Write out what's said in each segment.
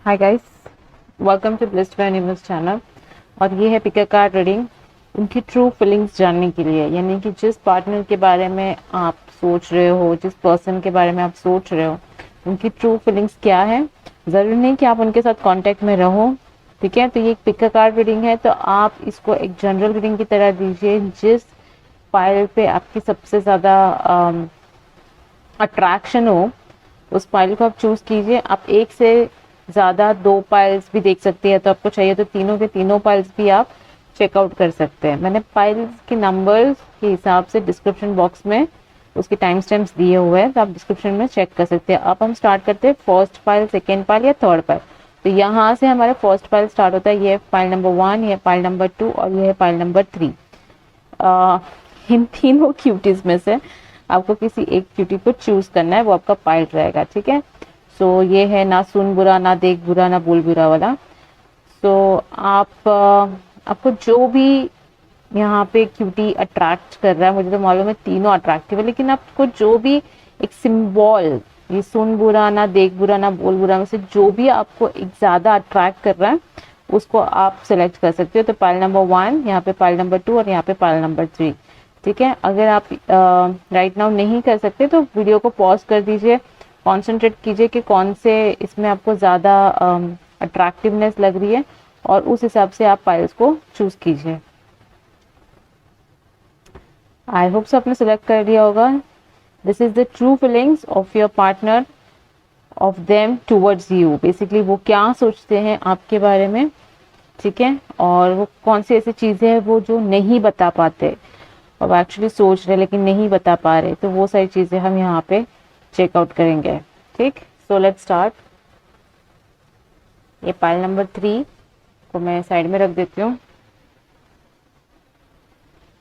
Hi guys, welcome to blessed by animals channel. और ये है पिक अ कार्ड रीडिंग उनकी ट्रू फीलिंग्स जानने के लिए, यानी कि जिस पार्टनर के बारे में आप सोच रहे हो, जिस पर्सन के बारे में आप सोच रहे हो, उनकी ट्रू फीलिंग्स क्या है। ज़रूरी नहीं कि आप उनके साथ कांटेक्ट में रहो, ठीक है। तो ये एक पिक अ कार्ड रीडिंग है, तो आप इसको एक जनरल रीडिंग की तरह दीजिए। जिस फाइल पे आपकी सबसे ज़्यादा अट्रैक्शन हो, उस पाइल को आप चूज कीजिए। आप एक से ज्यादा दो पाइल्स भी देख सकते हैं, तो आपको चाहिए तो तीनों के तीनों पाइल्स भी आप चेकआउट कर सकते हैं। मैंने पाइल्स के नंबर्स के हिसाब से डिस्क्रिप्शन बॉक्स में उसके टाइम स्टैम्प्स दिए हुए हैं, तो आप डिस्क्रिप्शन में चेक कर सकते हैं। अब हम स्टार्ट करते हैं फर्स्ट पाइल, सेकेंड पाइल या थर्ड पाइल। तो यहाँ से हमारा फर्स्ट पाइल स्टार्ट होता है। ये है पाइल नंबर 1, ये है पाइल नंबर 2 और ये है पाइल नंबर 3। इन तीनों क्यूटीज में से आपको किसी एक क्यूटी को चूज करना है, वो आपका पाइल रहेगा, ठीक है। सो ये है ना सुन बुरा, ना देख बुरा, ना बोल बुरा वाला। सो आपको जो भी यहाँ पे क्यूटी अट्रैक्ट कर रहा है, मुझे तो मालूम है तीनों अट्रैक्टिव है, लेकिन आपको जो भी एक सिंबल, ये सुन बुरा, ना देख बुरा, ना बोल बुरा में से जो भी आपको एक ज्यादा अट्रैक्ट कर रहा है, उसको आप सिलेक्ट कर सकते हो। तो पाइल नंबर 1, यहाँ पे पाइल नंबर 2 और यहाँ पे पाइल नंबर 3, ठीक है। अगर आप राइट नाउ नहीं कर सकते तो वीडियो को पॉज कर दीजिए, कॉन्सेंट्रेट कीजिए कि कौन से इसमें आपको ज़्यादा अट्रैक्टिवनेस लग रही है और उस हिसाब से आप पाइल्स को चूज कीजिए। आई होप सो आपने सेलेक्ट कर लिया होगा। This is the true feelings of your partner, of them towards you. Basically वो क्या सोचते हैं आपके बारे में, ठीक है, और वो कौन सी ऐसी चीज़ें हैं वो जो नहीं बता पाते और एक्चुअली सोच रहे लेकिन नहीं बता पा रहे। तो वो सारी चीज़ें हम यहाँ पे चेकआउट करेंगे, ठीक। So let's start. ये पाइल नंबर 3 को मैं साइड में रख देती हूँ।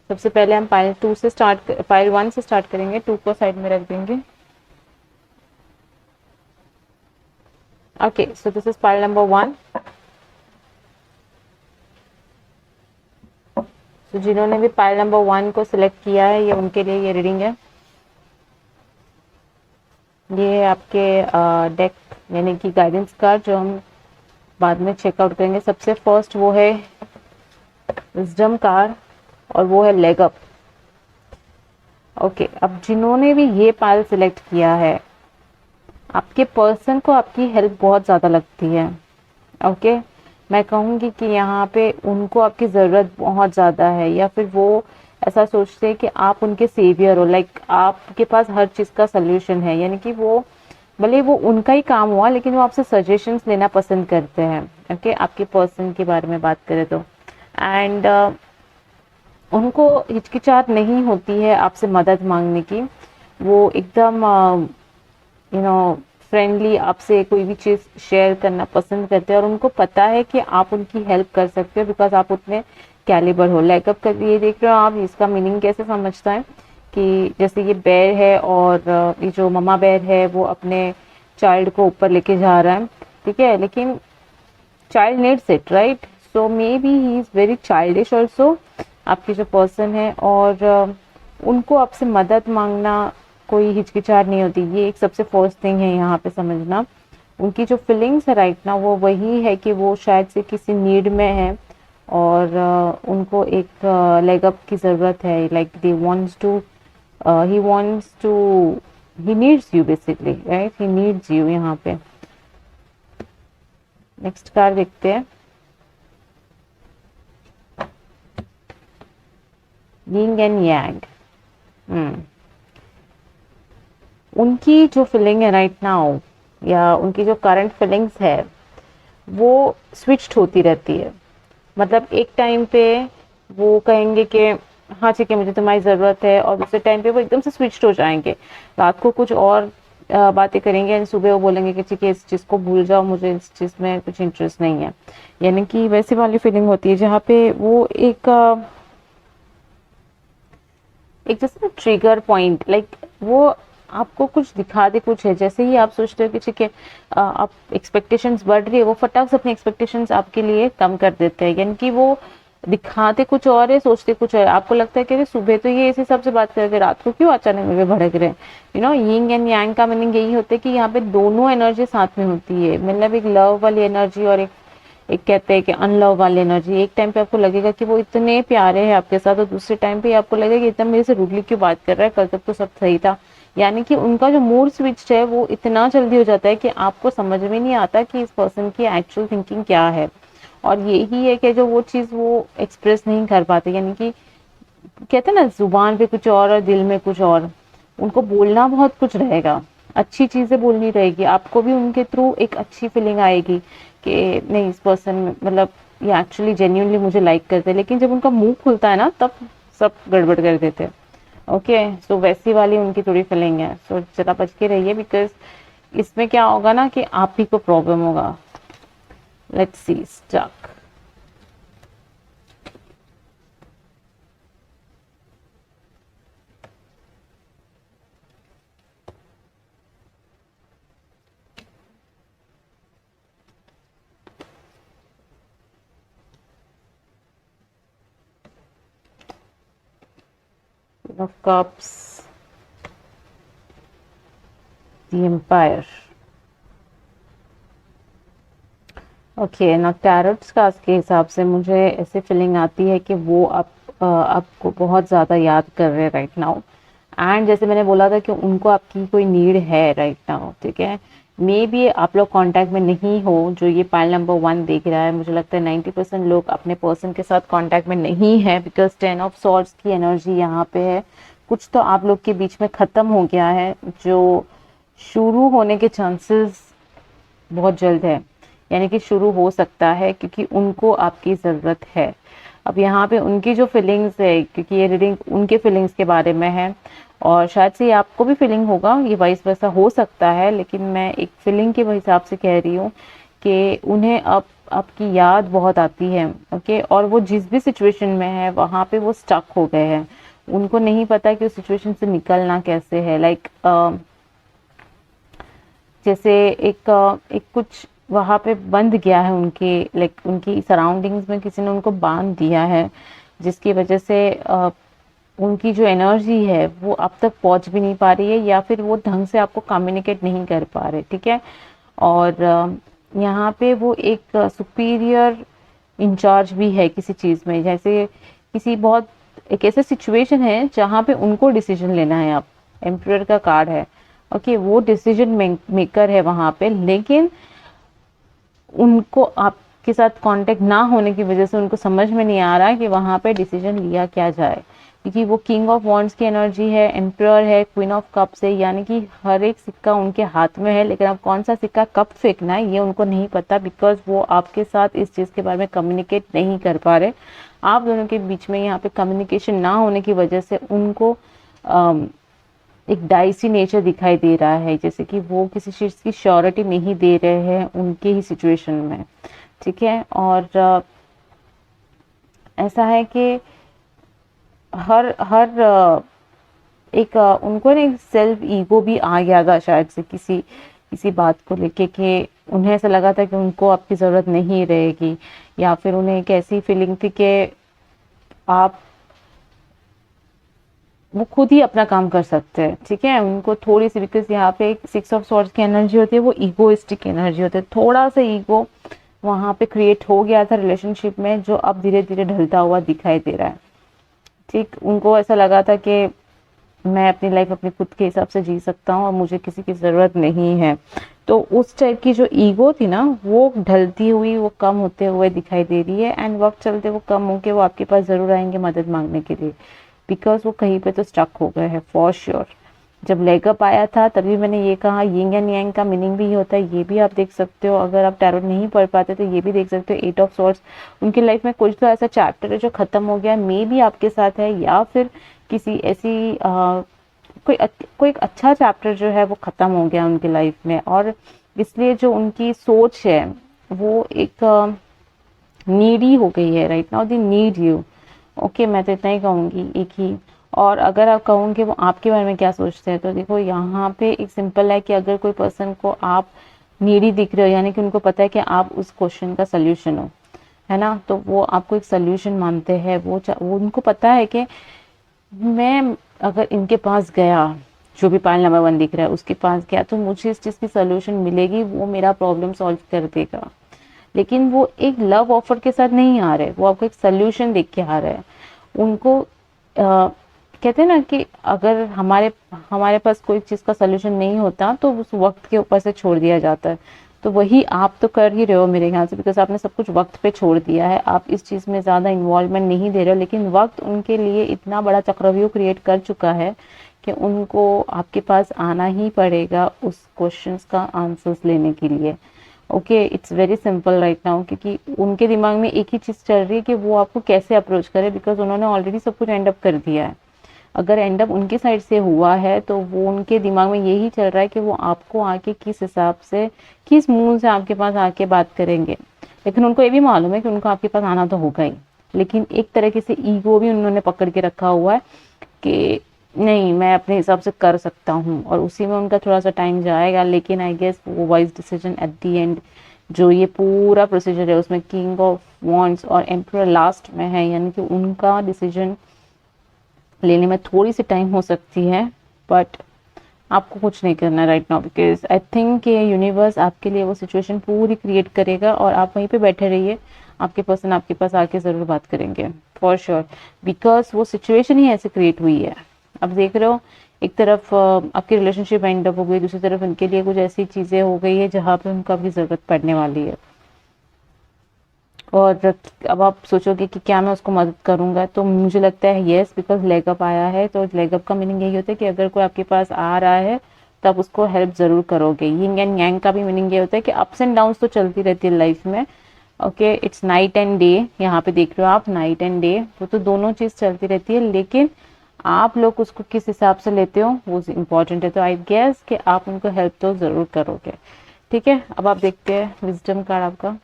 सबसे पहले हम पाइल 2 से स्टार्ट, पाइल 1 से स्टार्ट करेंगे, 2 को साइड में रख देंगे। Okay, so this is pile number 1। तो जिन्होंने भी पाइल नंबर 1 को सिलेक्ट किया है, ये उनके लिए ये रीडिंग है। ये है आपके डेक यानी कि गाइडेंस कार्ड, जो हम बाद में चेकआउट करेंगे। सबसे फर्स्ट वो है विजडम कार्ड और वो है लेग अप। ओके, अब जिन्होंने भी ये पाइल सिलेक्ट किया है, आपके पर्सन को आपकी हेल्प बहुत ज़्यादा लगती है। ओके, मैं कहूँगी कि यहाँ पे उनको आपकी ज़रूरत बहुत ज़्यादा है, या फिर वो ऐसा सोचते हैं कि आप उनके सेवियर हो, लाइक आपके पास हर चीज़ का सल्यूशन है। यानी कि वो भले वो उनका ही काम हुआ, लेकिन वो आपसे सजेशंस लेना पसंद करते हैं। ओके, आपके पर्सन के बारे में बात करें तो एंड उनको हिचकिचाहट नहीं होती है आपसे मदद मांगने की। वो एकदम फ्रेंडली आपसे कोई भी चीज़ शेयर करना पसंद करते हैं, और उनको पता है कि आप उनकी हेल्प कर सकते हो बिकॉज आप उतने कैलिबर हो। लाइकअप कर ये देख रहे हो आप, इसका मीनिंग कैसे समझता है कि जैसे ये बेर है और ये जो ममा बेर है वो अपने चाइल्ड को ऊपर लेके जा रहा है, ठीक है, लेकिन child needs it, right. So may be he is very childish also, आपकी जो पर्सन है, और उनको आपसे मदद मांगना कोई हिचकिचाहट नहीं होती। ये एक सबसे फर्स्ट थिंग है यहाँ पे समझना। उनकी जो फीलिंग्स है राइट ना, वो वही है कि वो शायद से किसी नीड में है और उनको एक लेग अप की ज़रूरत है। Like they wants to he needs you basically, right, he needs you. यहाँ पे नेक्स्ट कार्ड देखते हैं, यिंग एंड यांग। उनकी जो फीलिंग है राइट नाउ, या उनकी जो करंट फीलिंग्स है, वो स्विच्ड होती रहती है। मतलब एक टाइम पे वो कहेंगे कि हाँ ठीक है मुझे तुम्हारी ज़रूरत है, और दूसरे टाइम पे वो एकदम से स्विच्ड हो जाएंगे। रात को कुछ और बातें करेंगे एंड सुबह वो बोलेंगे कि ठीक है इस चीज़ को भूल जाओ, मुझे इस चीज़ में कुछ इंटरेस्ट नहीं है। यानी कि वैसी वाली फीलिंग होती है जहाँ पे वो एक जैसे ना ट्रिगर पॉइंट, लाइक वो आपको कुछ दिखा दे कुछ है। जैसे ही आप सोचते हो कि ठीक है आप एक्सपेक्टेशंस बढ़ रही है, वो फटाक से अपनी एक्सपेक्टेशंस आपके लिए कम कर देते हैं। यानी कि वो दिखाते कुछ और है, सोचते कुछ और है। आपको लगता है कि अरे सुबह तो ये इस हिसाब से बात कर रहे थे, रात को क्यों अचानक मुझे भड़क रहे हैं। यिंग एंड यांग का मीनिंग यही होता है कि यहाँ पे दोनों एनर्जी साथ में होती है, मतलब एक लव वाली एनर्जी और एक कहते हैं कि अनलव वाली एनर्जी। एक टाइम पे आपको लगेगा कि वो इतने प्यारे हैं आपके साथ, और दूसरे टाइम पे आपको लगेगा कि इतना मेरे से रूडली क्यों बात कर रहा है, कल तक तो सब सही था। यानी कि उनका जो मूड स्विच है वो इतना जल्दी हो जाता है कि आपको समझ में नहीं आता कि इस पर्सन की एक्चुअल थिंकिंग क्या है। और यही है कि जो वो चीज वो एक्सप्रेस नहीं कर पाते, यानी कि कहते हैं ना जुबान पे कुछ और दिल में कुछ और। उनको बोलना बहुत कुछ रहेगा, अच्छी चीजें बोलनी रहेगी, आपको भी उनके थ्रू एक अच्छी फीलिंग आएगी कि नहीं इस पर्सन मतलब ये एक्चुअली जेन्युइनली मुझे लाइक करते हैं। लेकिन जब उनका मुंह खुलता है ना तब सब गड़बड़ कर देते हैं। ओके, सो वैसी वाली उनकी थोड़ी फीलिंग है। सो जरा बच के रहिए, बिकॉज इसमें क्या होगा ना कि आप ही को प्रॉब्लम होगा। Let's see stuck. of Cups, the Empire. Okay ना, टैरोट्स का के हिसाब से मुझे ऐसी फीलिंग आती है कि वो आपको बहुत ज़्यादा याद कर रहे हैं राइट नाउ। एंड जैसे मैंने बोला था कि उनको आपकी कोई नीड है राइट नाउ, ठीक है। मे बी आप लोग कांटेक्ट में नहीं हो, जो ये पाइल नंबर 1 देख रहा है, मुझे लगता है 90% लोग अपने पर्सन के साथ कांटेक्ट में नहीं है, बिकॉज 10 ऑफ सॉर्ड्स की एनर्जी यहाँ पे है। कुछ तो आप लोग के बीच में ख़त्म हो गया है, जो शुरू होने के चांसेस बहुत जल्द है, यानी कि शुरू हो सकता है, क्योंकि उनको आपकी ज़रूरत है। अब यहाँ पे उनकी जो फीलिंग्स है, क्योंकि ये रीडिंग उनके फीलिंग्स के बारे में है, और शायद से आपको भी फीलिंग होगा, ये वाइस वैसा हो सकता है, लेकिन मैं एक फीलिंग के हिसाब से कह रही हूँ कि उन्हें अब आपकी याद बहुत आती है। ओके, और वो जिस भी सिचुएशन में है वहाँ पे वो स्टक हो गए हैं, उनको नहीं पता कि उस सिचुएशन से निकलना कैसे है। लाइक जैसे एक कुछ वहाँ पे बंध गया है उनके, लाइक उनकी सराउंडिंग्स में किसी ने उनको बांध दिया है, जिसकी वजह से उनकी जो एनर्जी है वो अब तक पहुँच भी नहीं पा रही है, या फिर वो ढंग से आपको कम्युनिकेट नहीं कर पा रहे, ठीक है। और यहाँ पे वो एक सुपीरियर इंचार्ज भी है किसी चीज़ में, जैसे किसी बहुत एक ऐसे सिचुएशन है जहाँ पे उनको डिसीजन लेना है। आप एम्परर का कार्ड है, ओके, वो डिसीजन मेकर है वहाँ पे, लेकिन उनको आपके साथ कांटेक्ट ना होने की वजह से उनको समझ में नहीं आ रहा कि वहाँ पे डिसीजन लिया क्या जाए, क्योंकि वो किंग ऑफ वॉन्ड्स की एनर्जी है, एम्परर है, क्वीन ऑफ कप्स है, यानी कि हर एक सिक्का उनके हाथ में है, लेकिन अब कौन सा सिक्का कब फेंकना है ये उनको नहीं पता, बिकॉज वो आपके साथ इस चीज़ के बारे में कम्युनिकेट नहीं कर पा रहे। आप दोनों के बीच में यहाँ पे कम्युनिकेशन ना होने की वजह से उनको एक डाइसी नेचर दिखाई दे रहा है, जैसे कि वो किसी चीज़ की श्योरिटी नहीं दे रहे हैं उनके ही सिचुएशन में, ठीक है। और ऐसा है कि हर हर एक उनको ना एक सेल्फ ईगो भी आ गया था शायद से किसी बात को लेके, कि उन्हें ऐसा लगा था कि उनको आपकी ज़रूरत नहीं रहेगी, या फिर उन्हें एक ऐसी फीलिंग थी कि आप वो खुद ही अपना काम कर सकते हैं, ठीक है। उनको थोड़ी सी, बिकॉज यहाँ पे एक 6 ऑफ सॉर्ड्स की एनर्जी होती है, वो ईगोइस्टिक एनर्जी होती है, थोड़ा सा ईगो वहाँ पे क्रिएट हो गया था रिलेशनशिप में, जो अब धीरे धीरे ढलता हुआ दिखाई दे रहा है, ठीक। उनको ऐसा लगा था कि मैं अपनी लाइफ अपने खुद के हिसाब से जी सकता हूँ और मुझे किसी की ज़रूरत नहीं है। तो उस टाइप की जो ईगो थी ना, वो ढलती हुई, वो कम होते हुए दिखाई दे रही है, एंड वक्त चलते वो कम होके वो आपके पास ज़रूर आएंगे मदद मांगने के लिए, बिकॉज वो कहीं पे तो स्टक हो गए हैं फॉर श्योर। जब लेगअप आया था तभी मैंने ये कहा, यिंग एंड यांग का मीनिंग भी ये होता है, ये भी आप देख सकते हो। अगर आप टैरोट नहीं पढ़ पाते तो ये भी देख सकते हो। 8 ऑफ सॉर्ड्स, उनकी लाइफ में कुछ तो ऐसा चैप्टर है जो खत्म हो गया, मे भी आपके साथ है, या फिर किसी ऐसी कोई एक अच्छा चैप्टर जो है वो खत्म हो गया उनकी लाइफ में, और इसलिए जो उनकी सोच है वो एक नीडी हो गई है right now, they need you. Okay, मैं तो इतना ही कहूँगी, एक ही। और अगर आप कहोगे वो आपके बारे में क्या सोचते हैं, तो देखो यहाँ पे एक सिंपल है कि अगर कोई पर्सन को आप नीडी दिख रहे हो, यानी कि उनको पता है कि आप उस क्वेश्चन का सल्यूशन हो, है ना, तो वो आपको एक सोल्यूशन मानते हैं। वो उनको पता है कि मैं अगर इनके पास गया, जो भी पाइल नंबर 1 दिख रहा है उसके पास गया, तो मुझे इस चीज़ की सोल्यूशन मिलेगी, वो मेरा प्रॉब्लम सॉल्व कर देगा। लेकिन वो एक लव ऑफर के साथ नहीं आ रहे, वो आपको एक सोल्यूशन देख के आ रहे हैं। उनको कहते हैं ना कि अगर हमारे हमारे पास कोई चीज़ का सोल्यूशन नहीं होता तो उस वक्त के ऊपर से छोड़ दिया जाता है। तो वही आप तो कर ही रहे हो मेरे ख्याल से, बिकॉज आपने सब कुछ वक्त पे छोड़ दिया है, आप इस चीज़ में ज़्यादा इन्वॉल्वमेंट नहीं दे रहे हो। लेकिन वक्त उनके लिए इतना बड़ा चक्रव्यूह क्रिएट कर चुका है कि उनको आपके पास आना ही पड़ेगा उस क्वेश्चंस का आंसर्स लेने के लिए। Okay, it's very simple right now, क्योंकि उनके दिमाग में एक ही चीज़ चल रही है कि वो आपको कैसे अप्रोच करे, बिकॉज उन्होंने ऑलरेडी सब कुछ एंड अप कर दिया है। अगर एंड अप उनके साइड से हुआ है तो वो उनके दिमाग में यही चल रहा है कि वो आपको आके किस हिसाब से, किस मुंह से आपके पास आके बात करेंगे। लेकिन उनको ये भी मालूम है कि उनको आपके पास आना तो होगा ही, लेकिन एक तरीके से ईगो भी उन्होंने पकड़ के रखा हुआ है कि नहीं, मैं अपने हिसाब से कर सकता हूँ, और उसी में उनका थोड़ा सा टाइम जाएगा। लेकिन आई गेस वो wise decision at the end, जो ये पूरा प्रोसीजर है उसमें किंग ऑफ वॉन्ड्स और एम्परर लास्ट में है, यानी कि उनका डिसीजन लेने में थोड़ी सी टाइम हो सकती है। बट आपको कुछ नहीं करना right now, because I think ये यूनिवर्स आपके लिए वो सिचुएशन पूरी क्रिएट करेगा, और आप वहीं पे बैठे रहिए, आपके पर्सन आपके पास आके ज़रूर बात करेंगे फॉर श्योर, बिकॉज वो सिचुएशन ही ऐसे क्रिएट हुई है। अब देख रहे हो, एक तरफ आपकी रिलेशनशिप एंड अप हो गई, दूसरी तरफ उनके लिए कुछ ऐसी चीज़ें हो गई है जहाँ पे उनको आपकी ज़रूरत पड़ने वाली है। और अब आप सोचोगे कि क्या मैं उसको मदद करूंगा, तो मुझे लगता है येस, बिकॉज लेग अप आया है। तो लेग अप का मीनिंग यही होता है कि अगर कोई आपके पास आ रहा है तो आप उसको हेल्प ज़रूर करोगे। यिंग एंड यांग का भी मीनिंग ये होता है कि अप्स एंड डाउन्स तो चलती रहती है लाइफ में। Okay, it's night and day, यहाँ पे देख रहे हो आप, नाइट एंड डे, वो तो दोनों चीज़ चलती रहती है, लेकिन आप लोग उसको किस हिसाब से लेते हो वो इम्पोर्टेंट है। तो आई गेस कि आप उनको हेल्प तो ज़रूर करोगे। ठीक है, अब आप देखते हैं विजडम कार्ड आपका,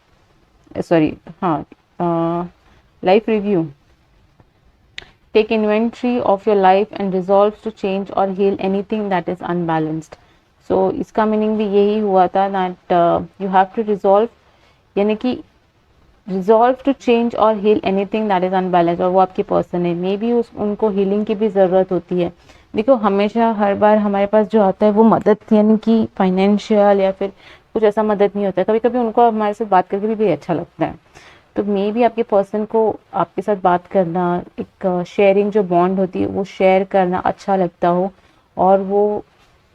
सॉरी, हाँ, life review. Take inventory of your life and resolve to change और heal anything that is unbalanced. So इसका मीनिंग भी यही हुआ था that you have to resolve, यानी कि रिजॉल्व टू चेंज और heal anything that is unbalanced. और वो आपकी पर्सन है, मे बी उनको हीलिंग की भी ज़रूरत होती है। देखो, हमेशा हर बार हमारे पास जो आता है वो मदद, यानी कि फाइनेंशियल या फिर कुछ ऐसा मदद नहीं होता है। कभी कभी उनको हमारे साथ बात करके भी अच्छा लगता है। तो मे बी आपके पर्सन को आपके साथ बात करना, एक शेयरिंग जो बॉन्ड होती है वो शेयर करना अच्छा लगता हो, और वो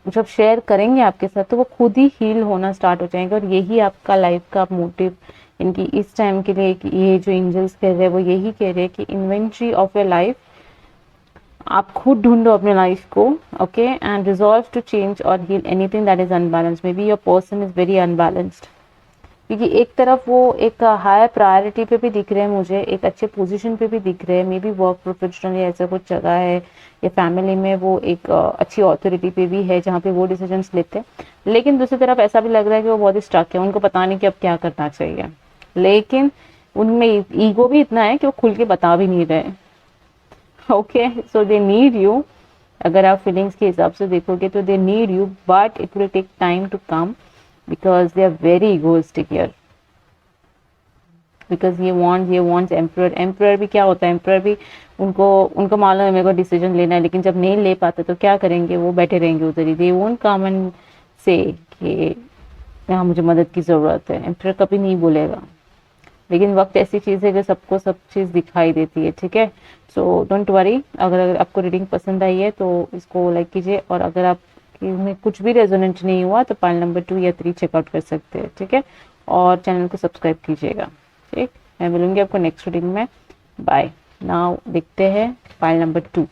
जब शेयर करेंगे आपके साथ तो वो खुद ही हील होना स्टार्ट हो जाएंगे। और यही आपका लाइफ का मोटिव, इनकी इस टाइम के लिए कि ये जो एंजल्स कह रहे हैं वो यही कह रहे हैं कि इन्वेंट्री ऑफ योर लाइफ, आप खुद ढूंढो अपने लाइफ को। Okay, and resolve to change और heal anything that is unbalanced. Maybe your person is very unbalanced, क्योंकि एक तरफ वो एक हायर प्रायोरिटी पे भी दिख रहे हैं मुझे, एक अच्छे पोजीशन पे भी दिख रहे हैं, मे बी वर्क प्रोफेशनल या ऐसा कुछ जगह है, या फैमिली में वो एक अच्छी अथॉरिटी पे भी है जहाँ पे वो डिसीजंस लेते हैं। लेकिन दूसरी तरफ ऐसा भी लग रहा है कि वो बहुत ही स्टक है, उनको पता नहीं कि अब क्या करना चाहिए। लेकिन उनमें ईगो भी इतना है कि वो खुल के बता भी नहीं रहे। Okay, so they need you. अगर आप फीलिंग्स के हिसाब से देखोगे तो they need you, but it will take time to come, because they are very egoistic here, because ये wants एम्परर भी क्या होता है, एम्परर भी उनको मालूम है मेरे को डिसीजन लेना है, लेकिन जब नहीं ले पाते तो क्या करेंगे, वो बैठे रहेंगे उधर ही। दे वोंट कम एंड से कि हाँ मुझे मदद की ज़रूरत है, एम्परर कभी नहीं बोलेगा। लेकिन वक्त ऐसी चीज़ है कि सबको सब चीज़ दिखाई देती है। ठीक है, सो डोंट वरी, अगर आपको रीडिंग पसंद आई है तो इसको लाइक कीजिए, और अगर आप में कुछ भी रेजोनेंट नहीं हुआ तो पाइल नंबर 2 या 3 चेकआउट कर सकते हैं। ठीक है, और चैनल को सब्सक्राइब कीजिएगा। ठीक, मैं मिलूंगी आपको नेक्स्ट रीडिंग में। बाय। नाउ देखते हैं पाइल नंबर 2।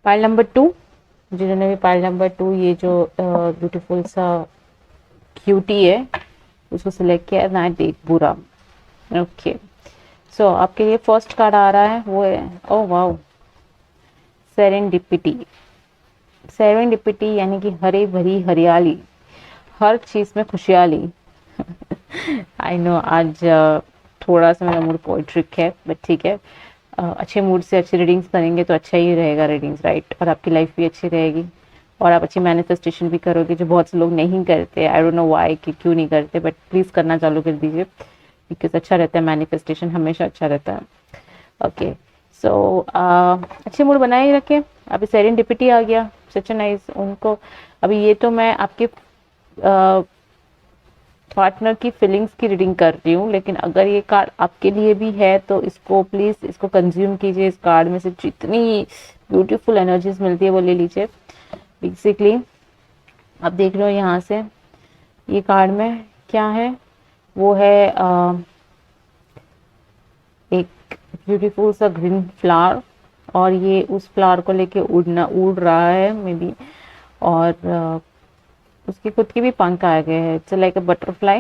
पाइल नंबर 2, जिन्होंने भी पाइल नंबर 2, ये जो ब्यूटीफुल सा क्यूटी है उसको सिलेक्ट किया, ना देख बुरा। ओके, सो आपके लिए फर्स्ट कार्ड आ रहा है वो है, ओह वाओ, सेरेंडिपिटी। सेरेंडिपिटी यानी कि हरे भरी हरियाली, हर चीज़ में खुशहाली। आई नो आज थोड़ा सा मेरा मूड पोइट्रिक है, बट ठीक है। अच्छे मूड से अच्छी रीडिंग्स करेंगे तो अच्छा ही रहेगा रीडिंग्स, राइट? और आपकी लाइफ भी अच्छी रहेगी और आप अच्छी मैनिफेस्टेशन भी करोगे, जो बहुत से लोग नहीं करते। आई डोंट नो व्हाई, कि क्यों नहीं करते, बट प्लीज़ करना चालू कर दीजिए, बिकॉज अच्छा रहता है, मैनिफेस्टेशन हमेशा अच्छा रहता है। ओके, सो अच्छे मूड बनाए ही रखें। अभी सेरेंडिपिटी आ गया, सच नाइस उनको। अभी ये तो मैं आपके पार्टनर की फीलिंग्स की रीडिंग कर रही हूँ, लेकिन अगर ये कार्ड आपके लिए भी है तो इसको प्लीज इसको कंज्यूम कीजिए। इस कार्ड में से जितनी ब्यूटीफुल एनर्जीज मिलती है वो ले लीजिए। बेसिकली आप देख रहे हो यहाँ से ये कार्ड में क्या है, वो है एक ब्यूटीफुल सा ग्रीन फ्लावर, और ये उस फ्लावर को लेके उड़ रहा है मे बी, और उसके खुद के भी पंख आ गए हैं। इट्स लाइक अ बटरफ्लाई,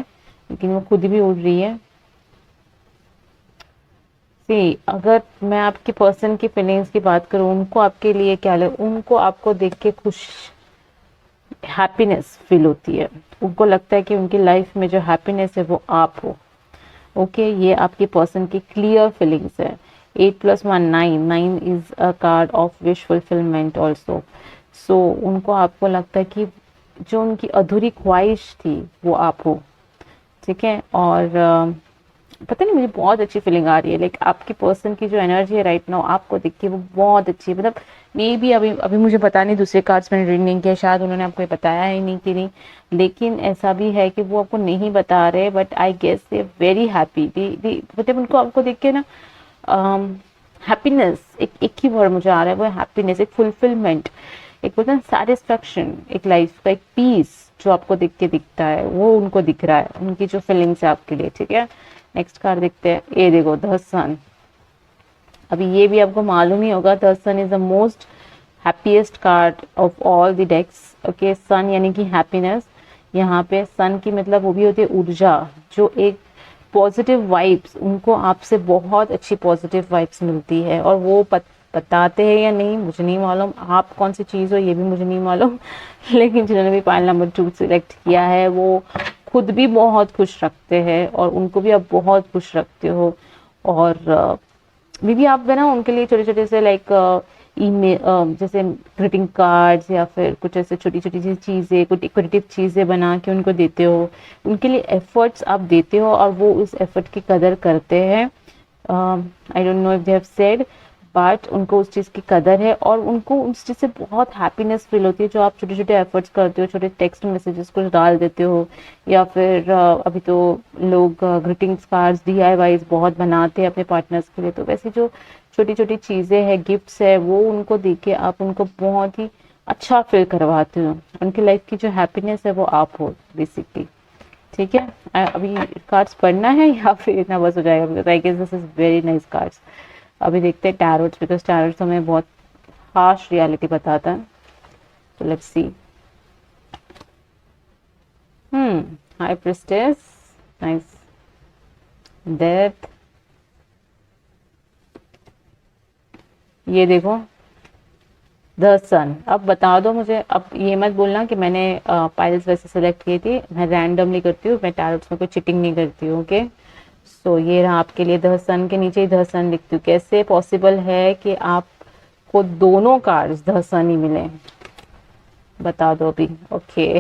लेकिन वो खुद भी उड़ रही है। सी, अगर मैं आपके पर्सन की फीलिंग्स की बात करूं, उनको आपके लिए क्या लगे, उनको आपको देख के खुश हैप्पीनेस फील होती है। उनको लगता है कि उनकी लाइफ में जो हैप्पीनेस है वो आप हो। ओके, ये आपके पर्सन की क्लियर फीलिंग्स है। 8 + 1 9, 9 is a card of wish fulfilment also. So उनको आपको लगता है कि जो उनकी अधूरी ख्वाहिश थी वो आप हो, ठीक है। और पता नहीं, मुझे बहुत अच्छी फीलिंग आ रही है। लाइक आपके पर्सन की जो एनर्जी है राइट नाउ आपको दिख के वो बहुत अच्छी है। मतलब मे बी अभी अभी मुझे पता नहीं, दूसरे कार्ड्स मैंने रीड नहीं किया, शायद उन्होंने आपको ये बताया ही नहीं कि नहीं, लेकिन ऐसा भी है कि वो आपको नहीं बता रहे, but I guess they very happy. मतलब उनको आपको देख के ना हैप्पीनेस, एक ही वर्ड मुझे आ रहा है, वो हैप्पीनेस, एक फुलफिलमेंट, एक बोलते हैं सेटिस्फैक्शन, एक लाइफ का एक पीस जो आपको दिख के दिखता है वो उनको दिख रहा है, उनकी जो फीलिंग्स है आपके लिए, ठीक है। नेक्स्ट कार्ड देखते हैं, ये देखो द सन। अभी ये भी आपको मालूम ही होगा, the sun is the most happiest card of all the decks. Okay, sun यानी कि हैप्पीनेस। यहाँ पे सन की मतलब वो भी होती है ऊर्जा, जो एक पॉजिटिव वाइब्स, उनको आपसे बहुत अच्छी पॉजिटिव वाइब्स मिलती है। और वो बताते हैं या नहीं मुझे नहीं मालूम, आप कौन सी चीज़ हो ये भी मुझे नहीं मालूम, लेकिन जिन्होंने भी पाइल नंबर 2 सिलेक्ट किया है वो खुद भी बहुत खुश रखते हैं और उनको भी आप बहुत खुश रखते हो। और मे बी आप ना उनके लिए छोटे छोटे से लाइक ईमेल, जैसे ग्रीटिंग कार्ड्स या फिर कुछ ऐसे छोटी छोटी सी चीज़ें, कुछ डेकोरेटिव चीज़ें बना के उनको देते हो। उनके लिए एफर्ट्स आप देते हो और वो उस एफर्ट की कदर करते हैं। I don't know if they have said, but उनको उस चीज़ की कदर है और उनको उस चीज़ से बहुत हैप्पीनेस फील होती है, जो आप छोटे छोटे एफर्ट्स करते हो, छोटे टेक्स्ट मैसेजेस कुछ डाल देते हो, या फिर अभी तो लोग ग्रीटिंग्स कार्ड्स DIYs बहुत बनाते हैं अपने पार्टनर्स के लिए। तो वैसे जो छोटी छोटी चीज़ें हैं, गिफ्ट्स है, वो उनको दे के आप उनको बहुत ही अच्छा फील करवाते हो। उनकी लाइफ की जो हैप्पीनेस है वो आप हो बेसिकली, ठीक है। अभी कार्ड्स पढ़ना है या फिर इतना बस हो जाएगा, because I guess this is very nice cards. अभी देखते हैं टैरोट्स, बिकॉज टैरोट्स हमें बहुत हार्श रियलिटी बताता है। तो let's see. High priestess, nice, death, ये देखो द सन। अब बता दो मुझे, अब ये मत बोलना कि मैंने पाइल्स वैसे सेलेक्ट की थी, मैं रैंडमली करती हूँ, मैं टैरोट्स में कोई चिटिंग नहीं करती हूँ। ओके, सो ये रहा आपके लिए द सन, के नीचे ही द सन लिखती हूँ। कैसे पॉसिबल है कि आपको दोनों कार्ड्स द सन ही मिले, बता दो अभी। Okay,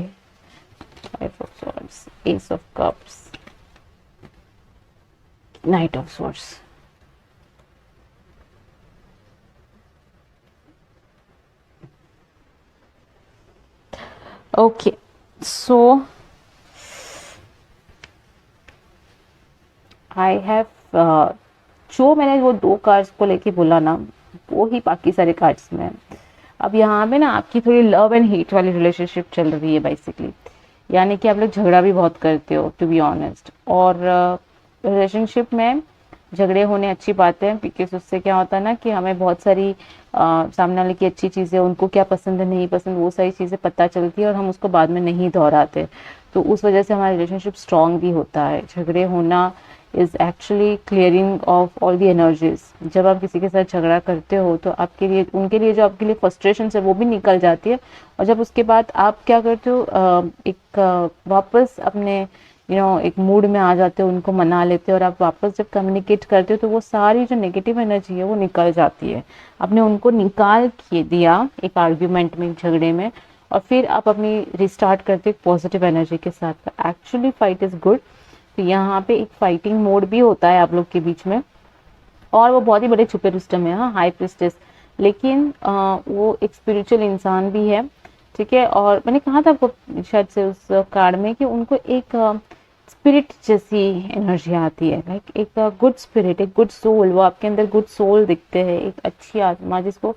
5 of swords, S of cups, night of swords. Okay, so I have जो मैंने वो 2 कार्ड्स को लेके बोला ना, वो ही बाकी सारे कार्ड्स में। अब यहाँ पे ना आपकी थोड़ी लव एंड हेट वाली रिलेशनशिप चल रही है बेसिकली, यानी कि आप लोग झगड़ा भी बहुत करते हो टू बी ऑनेस्ट। और रिलेशनशिप में झगड़े होने अच्छी बात है, बिकॉज उससे क्या होता है ना कि हमें बहुत सारी सामने वाले की अच्छी चीज़ें, उनको क्या पसंद है नहीं पसंद, वो सारी चीज़ें पता चलती है और हम उसको बाद में नहीं दोहराते। तो उस वजह से हमारा रिलेशनशिप स्ट्रांग भी होता है। झगड़े होना is actually clearing of all the energies. जब आप किसी के साथ झगड़ा करते हो तो आपके लिए, उनके लिए जो आपके लिए फ्रस्ट्रेशन है वो भी निकल जाती है, और जब उसके बाद आप क्या करते हो, वापस अपने एक मूड में आ जाते हो, उनको मना लेते हो, और आप वापस जब कम्युनिकेट करते हो तो वो सारी जो नेगेटिव एनर्जी है वो निकल जाती है। आपने उनको निकाल के दिया एक आर्ग्यूमेंट में, झगड़े में, और फिर आप अपनी रिस्टार्ट करते हो पॉजिटिव एनर्जी के साथ। Actually fight is good. तो यहाँ पे एक फाइटिंग मोड भी होता है आप लोग के बीच में, और वो बहुत ही बड़े छुपे रुस्तम है, हाँ, हाई प्रिस्टेस, लेकिन वो एक स्पिरिचुअल इंसान भी है, ठीक है। और मैंने कहा था आपको शायद से उस कार्ड में कि उनको एक स्पिरिट जैसी एनर्जी आती है, लाइक एक गुड स्पिरिट, एक गुड सोल, वो आपके अंदर गुड सोल दिखते हैं, एक अच्छी आत्मा जिसको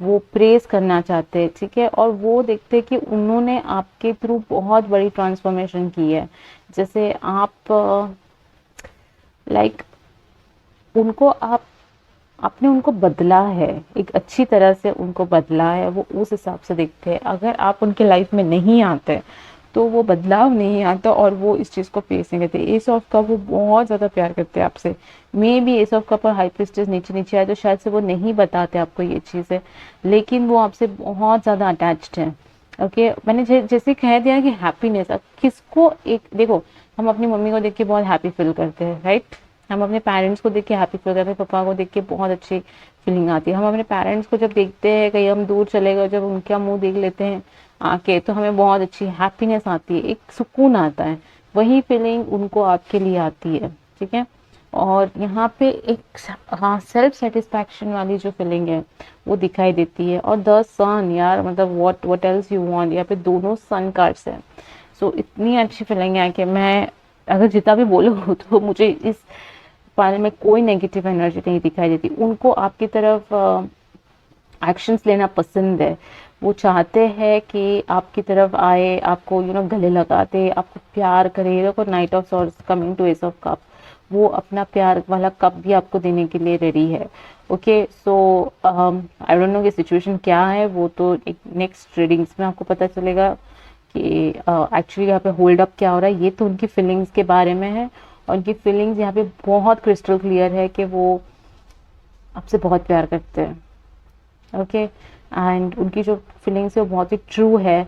वो प्रेज करना चाहते हैं, ठीक है। और वो देखते हैं कि उन्होंने आपके थ्रू बहुत बड़ी ट्रांसफॉर्मेशन की है। जैसे आप लाइक उनको आपने उनको बदला है, एक अच्छी तरह से उनको बदला है, वो उस हिसाब से देखते हैं। अगर आप उनके लाइफ में नहीं आते तो वो बदलाव नहीं आता, और वो इस चीज़ को फेस नहीं करते। एस ऑफ कप वो बहुत ज़्यादा प्यार करते हैं आपसे। May be S of cup और हाई प्रिस्टेस नीचे नीचे आए तो शायद से वो नहीं बताते आपको ये चीज़ है, लेकिन वो आपसे बहुत ज़्यादा अटैच्ड है। ओके, मैंने जैसे कह दिया कि हैप्पीनेस, किसको एक देखो, हम अपनी मम्मी को देख के बहुत हैप्पी फील करते हैं, राइट। हम अपने पेरेंट्स को देख के हैप्पी फील करते हैं, पापा को देख के बहुत अच्छी फीलिंग आती है। हम अपने पेरेंट्स को जब देखते हैं, कहीं हम दूर चले गए, जब उनका मुंह देख लेते हैं आके, तो हमें बहुत अच्छी हैप्पीनेस आती है, एक सुकून आता है। वही फीलिंग उनको आपके लिए आती है, ठीक है। और यहाँ पे एक हाँ सेल्फ सेटिस्फैक्शन वाली जो फीलिंग है वो दिखाई देती है। और द सन, यार मतलब व्हाट एल्स यू वांट, यहाँ पे दोनों सन कार्ड्स हैं। सो इतनी अच्छी फीलिंग है कि मैं अगर जितना भी बोलूँ तो मुझे इस पाने में कोई नेगेटिव एनर्जी नहीं दिखाई देती। उनको आपकी तरफ एक्शंस लेना पसंद है। वो चाहते हैं कि आपकी तरफ आए, आपको गले लगाते, आपको प्यार करे। देखो knight of swords coming to ace of cup, वो अपना प्यार वाला कप भी आपको देने के लिए रेडी है। Okay, so I don't know कि सिचुएशन क्या है, वो तो एक नेक्स्ट रीडिंग्स में आपको पता चलेगा कि एक्चुअली यहाँ पे होल्ड अप क्या हो रहा है। ये तो उनकी फीलिंग्स के बारे में है, और उनकी फीलिंग्स यहाँ पे बहुत क्रिस्टल क्लियर है कि वो आपसे बहुत प्यार करते हैं। ओके, एंड उनकी जो फीलिंग्स है वो बहुत ही ट्रू है,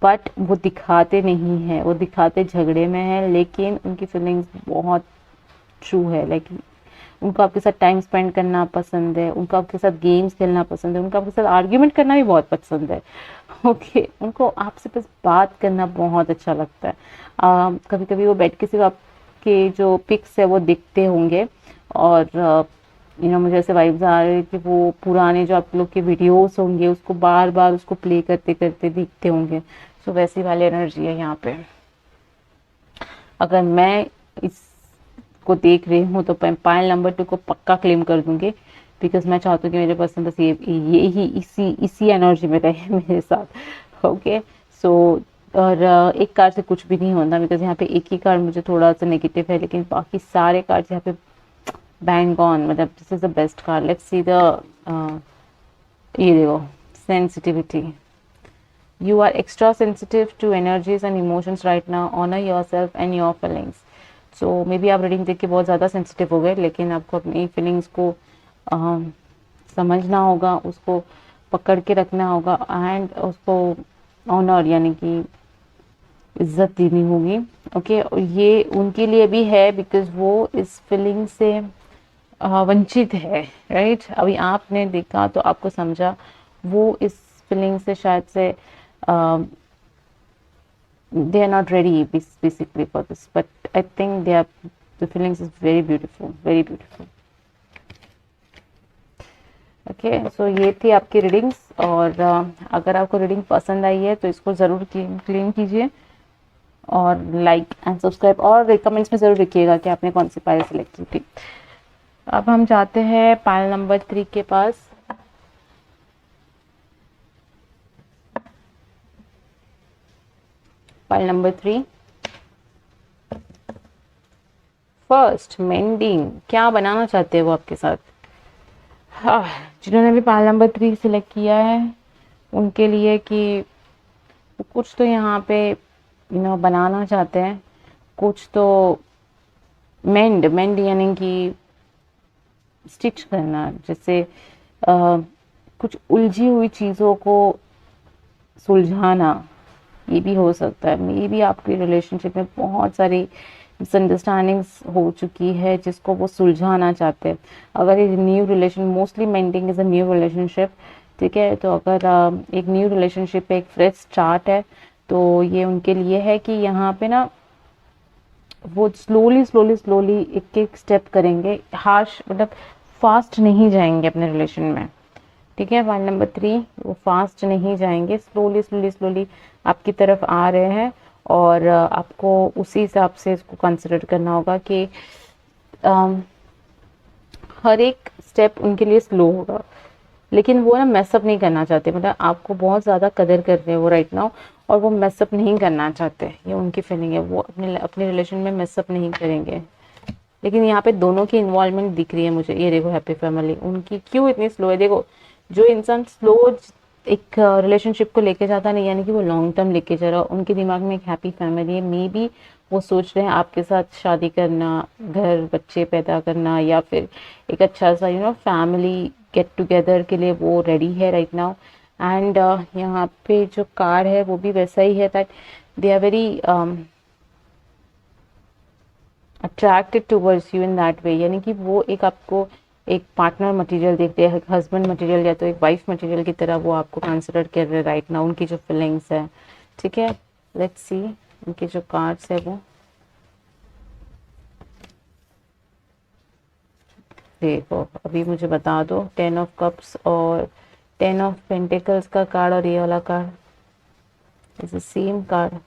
बट वो दिखाते नहीं है, वो दिखाते झगड़े में है, लेकिन उनकी फीलिंग्स बहुत ट्रू है। लाइक उनको आपके साथ टाइम स्पेंड करना पसंद है, उनको आपके साथ गेम्स खेलना पसंद है, उनको आपके साथ आर्ग्यूमेंट करना भी बहुत पसंद है। ओके, उनको आपसे बस बात करना बहुत अच्छा लगता है। कभी कभी वो बैठ के सिर्फ आपके जो पिक्स है वो दिखते होंगे, और मुझे ऐसे वाइब्स आ रहे हैं कि वो पुराने जो आप लोग के वीडियोस होंगे उसको बार बार उसको प्ले करते करते दिखते होंगे। सो वैसी वाली एनर्जी है यहाँ पे। अगर मैं इसको देख रही हूँ तो पायल नंबर 2 को पक्का क्लेम कर दूंगी, बिकॉज मैं चाहती हूँ कि मेरे पर्सन बस ये ही इसी एनर्जी में रहे मेरे साथ। ओके, सो और एक कार्ड से कुछ भी नहीं होता, बिकॉज यहाँ पे एक ही कार्ड मुझे थोड़ा सा नेगेटिव है, लेकिन बाकी सारे कार्ड यहाँ पे बैंग ऑन, मतलब this is the best card. Let's see the ये देखो, sensitivity. You are extra sensitive to energies and emotions right now. Honor yourself and your feelings. So maybe आप रीडिंग देख के बहुत ज़्यादा सेंसिटिव हो गए, लेकिन आपको अपनी फीलिंग्स को समझना होगा, उसको पकड़ के रखना होगा, एंड उसको ऑनर यानी कि इज्जत देनी होगी। ओके, और ये उनके लिए भी है, बिकॉज वो इस फीलिंग से वंचित है, राइट। अभी आपने देखा तो आपको समझा, वो इस फीलिंग से शायद से they are not ready basically for this, but I think the feelings is very beautiful, very beautiful. Okay, so ये थी आपकी रीडिंग्स, और अगर आपको रीडिंग पसंद आई है तो इसको ज़रूर क्लेम कीजिए, और लाइक एंड सब्सक्राइब, और कमेंट्स में ज़रूर लिखिएगा कि आपने कौन सी पायल सेलेक्ट की थी। अब हम जाते हैं पायल नंबर 3 के पास। पायल नंबर 3, फर्स्ट मेंडिंग। क्या बनाना चाहते हैं वो आपके साथ? हाँ, जिन्होंने भी पायल नंबर 3 सिलेक्ट किया है उनके लिए कि कुछ तो यहाँ पे बनाना चाहते हैं, कुछ तो मेंड मेंड यानी कि स्टिच करना, जैसे कुछ उलझी हुई चीज़ों को सुलझाना, ये भी हो सकता है। मे बी आपकी रिलेशनशिप में बहुत सारी मिसअंडरस्टैंडिंग्स हो चुकी है जिसको वो सुलझाना चाहते हैं। अगर एक new relation, mostly mending is a new relationship, ठीक है, तो अगर एक न्यू रिलेशनशिप पे एक फ्रेश स्टार्ट है तो ये उनके लिए है कि यहाँ पे ना वो स्लोली स्लोली स्लोली एक एक स्टेप करेंगे, हार्श मतलब फास्ट नहीं जाएंगे अपने रिलेशन में, ठीक है। पॉइंट नंबर 3, वो फास्ट नहीं जाएंगे, स्लोली स्लोली स्लोली आपकी तरफ आ रहे हैं और आपको उसी हिसाब से इसको कंसिडर करना होगा कि हर एक स्टेप उनके लिए स्लो होगा, लेकिन वो ना मैसअप नहीं करना चाहते, मतलब आपको बहुत ज़्यादा कदर कर रहे हैं वो राइट नाउ, और वो मैसअप नहीं करना चाहते, ये उनकी फीलिंग है। वो अपने रिलेशन में मैसअप नहीं करेंगे, लेकिन यहाँ पे दोनों की इन्वॉल्वमेंट दिख रही है मुझे। ये देखो हैप्पी फैमिली उनकी क्यों इतनी स्लो है। देखो जो इंसान स्लो एक रिलेशनशिप को लेके जाता नहीं, यानी कि वो लॉन्ग टर्म लेके जा रहा है, उनके दिमाग में एक हैप्पी फैमिली है। मे बी वो सोच रहे हैं आपके साथ शादी करना, घर बच्चे पैदा करना, या फिर एक अच्छा सा फैमिली गेट टुगेदर के लिए वो रेडी है राइट नाउ। एंड यहाँ पे जो कार्ड है वो भी वैसा ही है, that they are very attracted towards you in that way, यानी कि वो एक आपको एक पार्टनर मटेरियल देखते हैं, हस्बैंड मटेरियल या तो एक वाइफ मटेरियल की तरह वो आपको कंसिडर कर रहे हैं राइट नाउ, उनकी जो फीलिंग्स है, ठीक है। लेट्स सी उनके जो कार्ड्स है वो देखो, अभी मुझे बता दो 10 ऑफ कप्स और 10 ऑफ पेंटिकल्स का कार्ड और ये वाला card is the same card.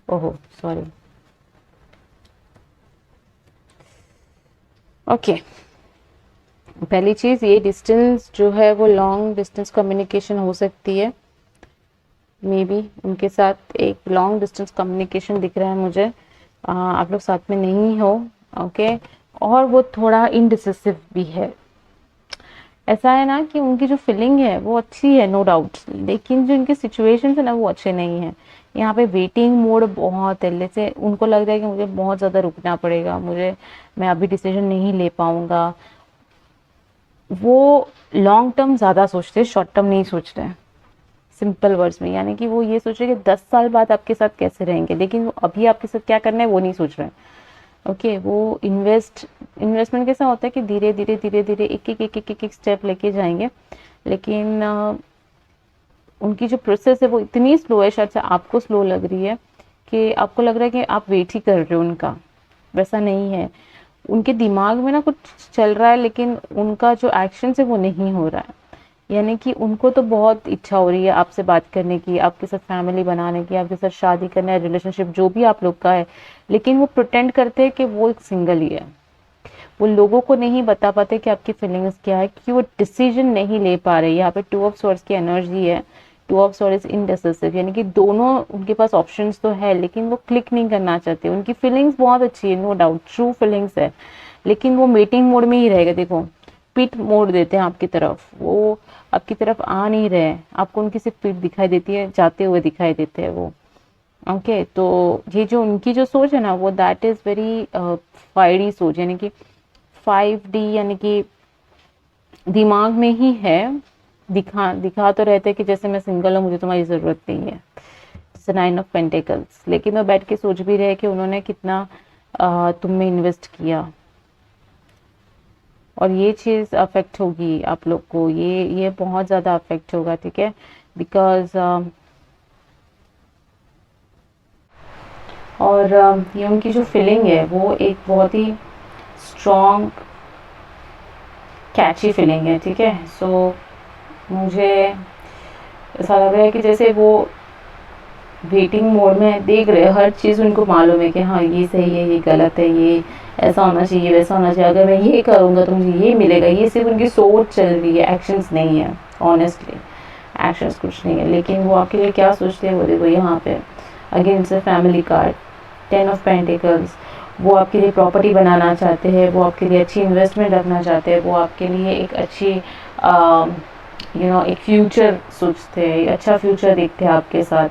ओहो सॉरी, ओके। पहली चीज, ये डिस्टेंस जो है वो लॉन्ग डिस्टेंस कम्युनिकेशन हो सकती है, मे बी उनके साथ एक लॉन्ग डिस्टेंस कम्युनिकेशन दिख रहा है मुझे। आप लोग साथ में नहीं हो, ओके। और वो थोड़ा इनडिसिसिव भी है, ऐसा है ना कि उनकी जो फीलिंग है वो अच्छी है नो डाउट, लेकिन जो इनके सिचुएशन है ना वो अच्छे नहीं है। यहाँ पे वेटिंग मोड बहुत है, जैसे उनको लग रहा है कि मुझे बहुत ज़्यादा रुकना पड़ेगा, मैं अभी डिसीजन नहीं ले पाऊंगा। वो लॉन्ग टर्म ज़्यादा सोचते हैं, शॉर्ट टर्म नहीं सोच रहे हैं, सिंपल वर्ड्स में। यानी कि वो ये सोच रहे हैं कि 10 साल बाद आपके साथ कैसे रहेंगे, लेकिन वो अभी आपके साथ क्या करना है वो नहीं सोच रहे हैं, ओके। वो इन्वेस्टमेंट कैसा होता है कि धीरे धीरे धीरे धीरे एक एक स्टेप लेके जाएंगे, लेकिन उनकी जो प्रोसेस है वो इतनी स्लो है, शायद से आपको स्लो लग रही है कि आपको लग रहा है कि आप वेट ही कर रहे हो उनका, वैसा नहीं है। उनके दिमाग में ना कुछ चल रहा है, लेकिन उनका जो एक्शन है वो नहीं हो रहा है। यानी कि उनको तो बहुत इच्छा हो रही है आपसे बात करने की, आपके साथ फैमिली बनाने की, आपके साथ शादी करना है, रिलेशनशिप जो भी आप लोग का है, लेकिन वो प्रिटेंड करते हैं कि वो एक सिंगल ही है। वो लोगों को नहीं बता पाते कि आपकी फीलिंग्स क्या है, क्योंकि वो डिसीजन नहीं ले पा रहे। यहाँ पे 2 ऑफ स्वॉर्ड्स की एनर्जी है, 2 ऑफ स्वॉर्ड्स इनडिसिसिव, यानी कि दोनों उनके पास ऑप्शंस तो है, लेकिन वो क्लिक नहीं करना चाहते। उनकी फीलिंग्स बहुत अच्छी है, नो डाउट ट्रू फीलिंग्स है, लेकिन वो मीटिंग मोड में ही रहेगा। देखो पीठ मोड़ देते हैं आपकी तरफ, वो आपकी तरफ आ नहीं रहे, आपको उनकी सिर्फ पीठ दिखाई देती है, जाते हुए दिखाई देते हैं वो, ओके। तो ये जो उनकी जो सोच है ना वो दैट इज वेरी फायरी सोच, यानी कि 5D, यानी कि दिमाग में ही है, दिखा तो रहते कि जैसे मैं सिंगल हूँ, मुझे तुम्हारी जरूरत नहीं है, जैसे 9 ऑफ पेंटिकल्स, लेकिन वो बैठ के सोच भी रहे कि उन्होंने कितना तुम में इन्वेस्ट किया, और ये चीज़ अफेक्ट होगी आप लोग को, ये बहुत ज़्यादा अफेक्ट होगा, ठीक है। बिकॉज और ये उनकी जो फीलिंग है वो एक बहुत ही स्ट्रॉन्ग कैची फीलिंग है, ठीक है। सो मुझे ऐसा लग रहा है कि जैसे वो वेटिंग मोड में देख रहे हैं, हर चीज़ उनको मालूम है कि हाँ ये सही है, ये गलत है, ये ऐसा होना चाहिए, वैसा होना चाहिए, अगर मैं ये करूँगा तो मुझे ये मिलेगा। ये सिर्फ उनकी सोच चल रही है, एक्शंस नहीं है, ऑनेस्टली एक्शंस कुछ नहीं है। लेकिन वो आपके लिए क्या सोचते हैं वो देखो यहाँ पे, अगेन से फैमिली कार्ड, 10 ऑफ पेंटिकल्स। वो आपके लिए प्रॉपर्टी बनाना चाहते हैं, वो आपके लिए अच्छी इन्वेस्टमेंट रखना चाहते हैं, वो आपके लिए एक अच्छी एक फ्यूचर सोचते हैं, अच्छा फ्यूचर देखते हैं आपके साथ।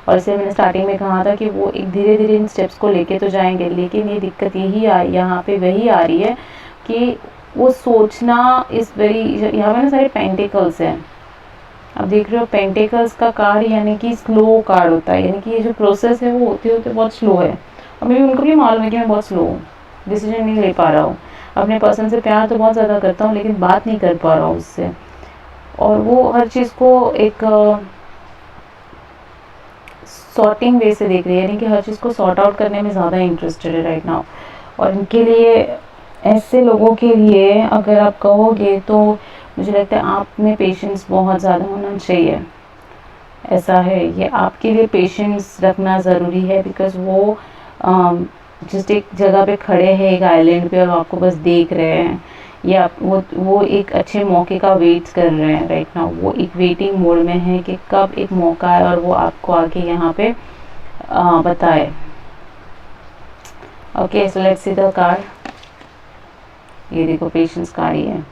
और इसलिए मैंने स्टार्टिंग में कहा था कि वो एक धीरे धीरे इन स्टेप्स को लेके तो जाएंगे, लेकिन ये दिक्कत यही आ यहाँ पे वही आ रही है कि वो सोचना इज़ वेरी, यहाँ पे ना सारे पेंटिकल्स हैं, अब देख रहे हो पेंटिकल्स का कार्ड यानी कि स्लो कार्ड होता है, यानी कि ये जो प्रोसेस है वो होते होते बहुत स्लो है, और मेरे उनको भी मालूम है कि मैं बहुत स्लो हूँ, डिसीजन नहीं ले पा रहा हूँ, अपने पर्सन से प्यार तो बहुत ज़्यादा करता हूँ लेकिन बात नहीं कर पा रहा हूँ उससे, और वो हर चीज़ को एक सॉर्टिंग वे से देख रही है, यानी कि हर चीज़ को सॉर्ट आउट करने में ज़्यादा इंटरेस्टेड है राइट नाउ। और इनके लिए, ऐसे लोगों के लिए अगर आप कहोगे तो मुझे लगता है आप में पेशेंस बहुत ज़्यादा होना चाहिए, ऐसा है, ये आपके लिए पेशेंस रखना ज़रूरी है, बिकॉज़ वो जस्ट एक जगह पे खड़े हैं एक आइलैंड पे और आपको बस देख रहे हैं, या वो एक अच्छे मौके का वेट कर रहे हैं राइट नाउ, वो एक वेटिंग मोड में है कि कब एक मौका है और वो आपको आके यहाँ पे बताए। Okay, so let's see the card, ये देखो पेशेंस कार्ड ही है।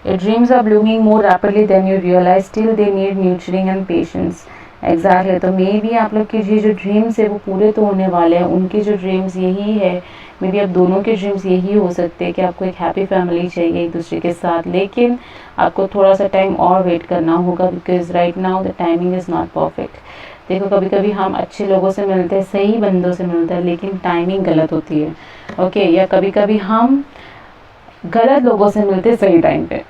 Your dreams are blooming more rapidly than you realize. Still, they need nurturing and patience. Exactly. तो मे बी आप लोग के ये जो ड्रीम्स है वो पूरे तो होने वाले हैं, उनके जो ड्रीम्स यही है, मे बी आप दोनों के ड्रीम्स यही हो सकते हैं कि आपको एक हैप्पी फैमिली चाहिए एक दूसरे के साथ, लेकिन आपको थोड़ा सा टाइम और वेट करना होगा, because right now the timing is not perfect. देखो कभी कभी हम अच्छे लोगों से मिलते हैं, सही बंदों से मिलते हैं, लेकिन टाइमिंग गलत होती है। ओके, या कभी कभी हम गलत लोगों से मिलते सही टाइम पे,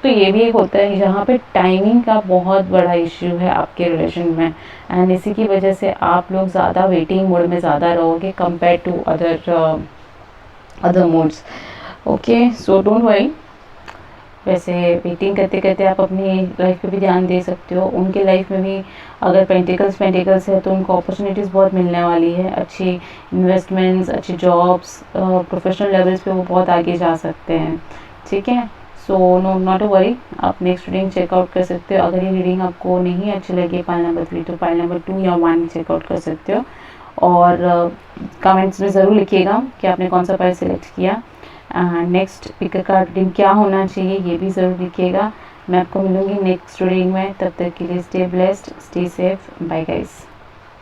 तो ये भी एक होता है जहाँ पे टाइमिंग का बहुत बड़ा इश्यू है आपके रिलेशन में, एंड इसी की वजह से आप लोग ज़्यादा वेटिंग मोड में ज़्यादा रहोगे compare to other modes. Okay, so don't worry, वैसे वेटिंग करते करते आप अपनी लाइफ पे भी ध्यान दे सकते हो, उनके लाइफ में भी अगर पेंटिकल्स है तो उनको अपॉर्चुनिटीज़ बहुत मिलने वाली है, अच्छी इन्वेस्टमेंट्स, अच्छी जॉब्स, प्रोफेशनल लेवल्स पे वो बहुत आगे जा सकते हैं, ठीक है। सो नॉट टू वरी, आप नेक्स्ट रीडिंग चेकआउट कर सकते हो। अगर ये रीडिंग आपको नहीं अच्छी लगी पाइल नंबर 3 तो पाइल नंबर 2 या 1 चेकआउट कर सकते हो, और कमेंट्स में ज़रूर लिखिएगा कि आपने कौन सा पाइल सेलेक्ट किया, नेक्स्ट पिक का रीडिंग क्या होना चाहिए ये भी ज़रूर लिखिएगा। मैं आपको मिलूँगी नेक्स्ट रीडिंग में, तब तक के लिए stay blessed, stay safe, bye guys.